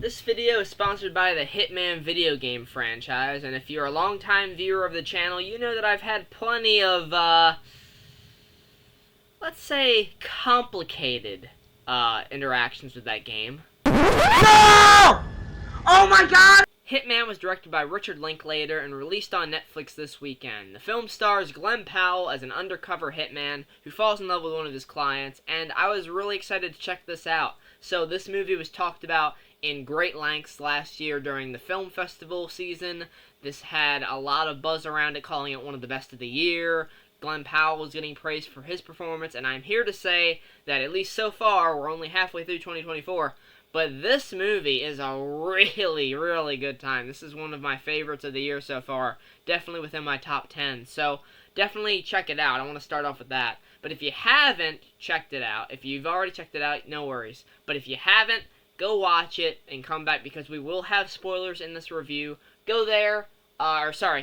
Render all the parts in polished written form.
This video is sponsored by the Hitman video game franchise, and if you're a longtime viewer of the channel, you know that I've had plenty of, let's say, complicated, interactions with that game. No! Oh my god! Hitman was directed by Richard Linklater and released on Netflix this weekend. The film stars Glenn Powell as an undercover hitman who falls in love with one of his clients, and I was really excited to check this out. So this movie was talked about in great lengths last year during the film festival season. This had a lot of buzz around it, calling it one of the best of the year. Glenn Powell was getting praised for his performance, and I'm here to say that at least so far, we're only halfway through 2024, but this movie is a really, really good time. This is one of my favorites of the year so far. Definitely within my top 10. So, definitely check it out. I want to start off with that. But if you haven't checked it out, if you've already checked it out, no worries. But if you haven't, go watch it and come back because we will have spoilers in this review. Go there,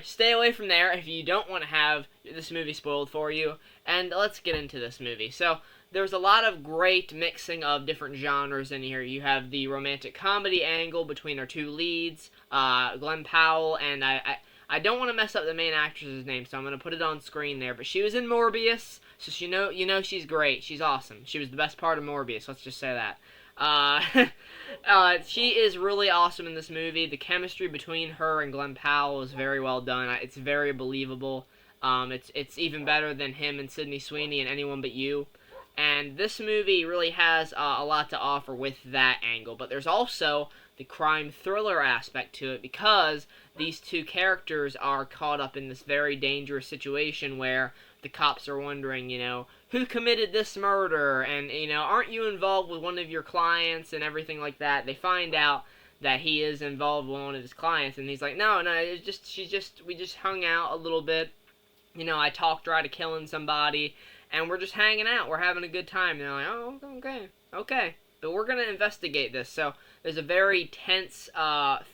stay away from there if you don't want to have this movie spoiled for you. And let's get into this movie. So, there's a lot of great mixing of different genres in here. You have the romantic comedy angle between our two leads, Glenn Powell, and I don't want to mess up the main actress's name, so I'm going to put it on screen there. But she was in Morbius, so you know she's great. She's awesome. She was the best part of Morbius, let's just say that. She is really awesome in this movie. The chemistry between her and Glenn Powell is very well done. It's very believable. It's even better than him and Sydney Sweeney and Anyone But You. And this movie really has a lot to offer with that angle. But there's also the crime thriller aspect to it because these two characters are caught up in this very dangerous situation where the cops are wondering, who committed this murder? And, aren't you involved with one of your clients and everything like that? They find out that he is involved with one of his clients. And he's like, no, we just hung out a little bit. I talked her out of killing somebody. And we're just hanging out. We're having a good time. And they're like, oh, okay. But we're going to investigate this. So there's a very tense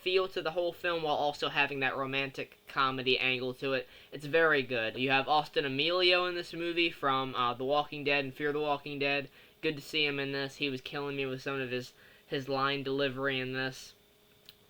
feel to the whole film while also having that romantic comedy angle to it. It's very good. You have Austin Emilio in this movie from The Walking Dead and Fear the Walking Dead. Good to see him in this. He was killing me with some of his line delivery in this.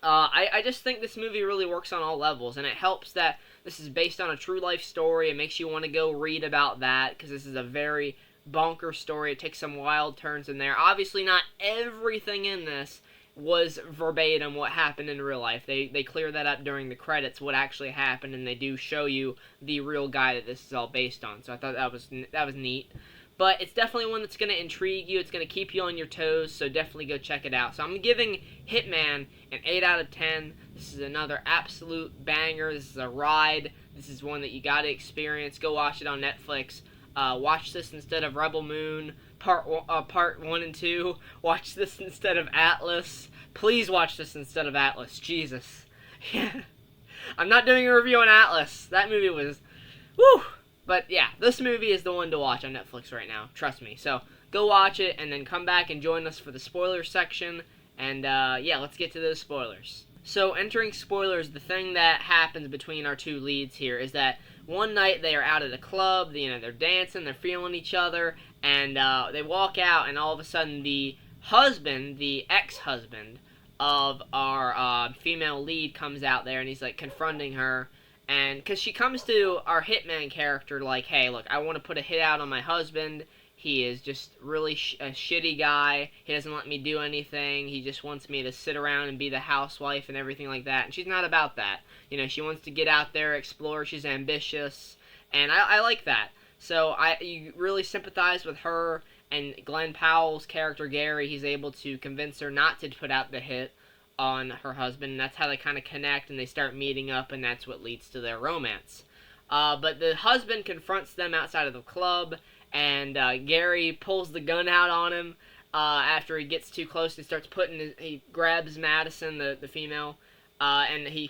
I just think this movie really works on all levels, and it helps that this is based on a true life story. It makes you want to go read about that, because this is a very bonkers story. It takes some wild turns in there. Obviously, not everything in this was verbatim what happened in real life. They clear that up during the credits, what actually happened, and they do show you the real guy that this is all based on. So I thought that was neat. But it's definitely one that's going to intrigue you. It's going to keep you on your toes, so definitely go check it out. So I'm giving Hitman an 8 out of 10. This is another absolute banger. This is a ride. This is one that you got to experience. Go watch it on Netflix. Watch this instead of Rebel Moon, part 1 and 2. Watch this instead of Atlas. Please watch this instead of Atlas. Jesus. I'm not doing a review on Atlas. That movie was... woo! But yeah, this movie is the one to watch on Netflix right now. Trust me. So go watch it and then come back and join us for the spoiler section. And yeah, let's get to those spoilers. So entering spoilers, the thing that happens between our two leads here is that one night they are out at a club. They're dancing, they're feeling each other, and they walk out, and all of a sudden the husband, the ex-husband of our female lead, comes out there, and he's like confronting her. And because she comes to our hitman character like, hey, look, I want to put a hit out on my husband. He is just really a shitty guy. He doesn't let me do anything. He just wants me to sit around and be the housewife and everything like that. And she's not about that. She wants to get out there, explore. She's ambitious. And I like that. So you really sympathize with her. And Glenn Powell's character, Gary, he's able to convince her not to put out the hit on her husband, and that's how they kind of connect, and they start meeting up, and that's what leads to their romance. But the husband confronts them outside of the club, and Gary pulls the gun out on him after he gets too close. He grabs Madison, the female, and he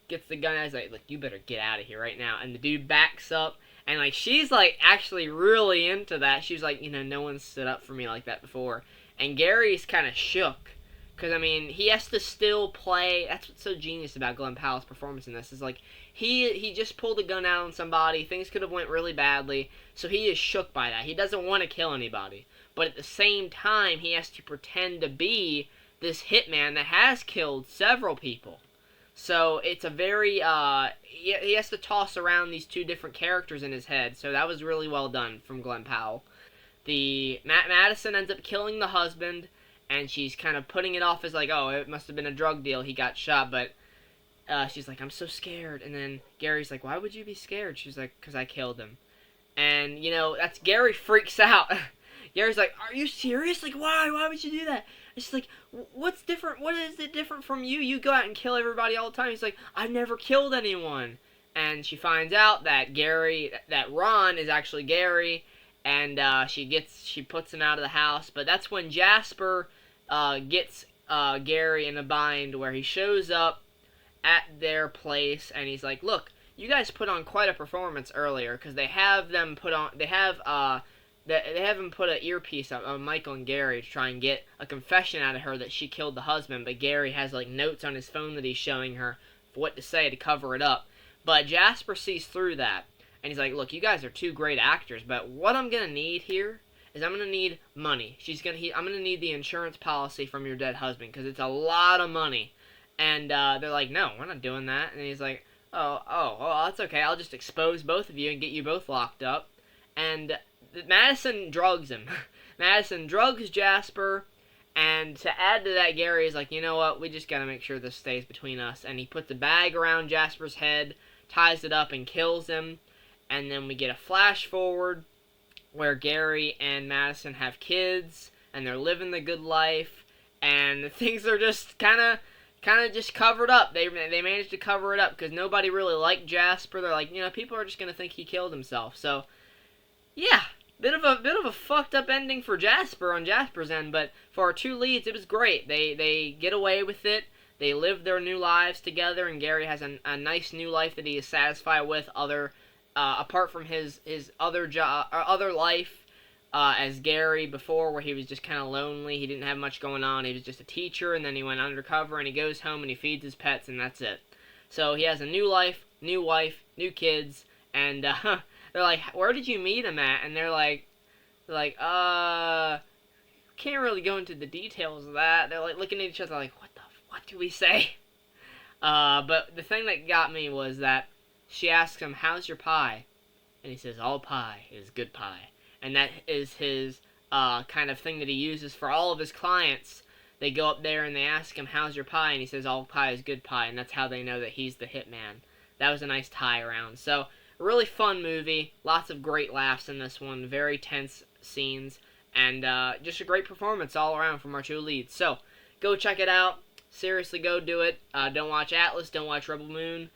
gets the gun out. He's like, look, you better get out of here right now. And the dude backs up, and she's actually really into that. She's like, no one stood up for me like that before. And Gary's kind of shook. Because, he has to still play... That's what's so genius about Glenn Powell's performance in this. Is, he just pulled a gun out on somebody. Things could have went really badly. So he is shook by that. He doesn't want to kill anybody. But at the same time, he has to pretend to be this hitman that has killed several people. So it's a very, he has to toss around these two different characters in his head. So that was really well done from Glenn Powell. Madison ends up killing the husband, and she's kind of putting it off as like, oh, it must have been a drug deal, he got shot, but she's like, I'm so scared. And then Gary's like, why would you be scared? She's like, because I killed him. And, that's Gary freaks out. Gary's like, are you serious? Like, why? Why would you do that? And she's like, what's different? What is it different from you? You go out and kill everybody all the time. He's like, I've never killed anyone. And she finds out that Ron is actually Gary, and she puts him out of the house. But that's when Jasper gets Gary in a bind, where he shows up at their place, and he's like, look, you guys put on quite a performance earlier, because they have him put an earpiece on Michael and Gary to try and get a confession out of her that she killed the husband, but Gary has like notes on his phone that he's showing her for what to say to cover it up. But Jasper sees through that, and he's like, look, you guys are two great actors, but what I'm gonna need here is I'm gonna need money. I'm gonna need the insurance policy from your dead husband, because it's a lot of money. And they're like, no, we're not doing that. And he's like, oh, that's okay. I'll just expose both of you and get you both locked up. And Madison drugs him. Madison drugs Jasper, and to add to that, Gary is like, you know what, we just gotta make sure this stays between us. And he puts a bag around Jasper's head, ties it up, and kills him. And then we get a flash forward where Gary and Madison have kids, and they're living the good life, and things are just kind of just covered up. They managed to cover it up because nobody really liked Jasper. They're like, people are just gonna think he killed himself. So, yeah, bit of a fucked up ending for Jasper on Jasper's end. But for our two leads, it was great. They get away with it. They live their new lives together, and Gary has a nice new life that he is satisfied with. Apart from his other job or other life. As Gary before, where he was just kind of lonely. He didn't have much going on. He was just a teacher, and then he went undercover, and he goes home, and he feeds his pets, and that's it. So he has a new life, new wife, new kids, and they're like, where did you meet him at? And they're like, can't really go into the details of that. They're like looking at each other like, what do we say? But the thing that got me was that she asks him, how's your pie? And he says, all pie is good pie. And that is his kind of thing that he uses for all of his clients. They go up there and they ask him, how's your pie? And he says, all pie is good pie. And that's how they know that he's the hitman. That was a nice tie around. So, a really fun movie. Lots of great laughs in this one. Very tense scenes. And just a great performance all around from our two leads. So, go check it out. Seriously, go do it. Don't watch Atlas. Don't watch Rebel Moon.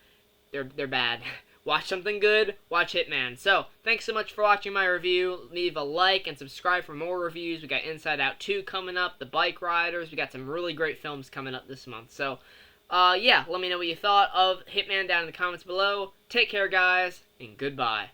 They're bad. Watch something good, watch Hitman. So, thanks so much for watching my review. Leave a like and subscribe for more reviews. We got Inside Out 2 coming up, The Bike Riders. We got some really great films coming up this month. So, yeah, let me know what you thought of Hitman down in the comments below. Take care, guys, and goodbye.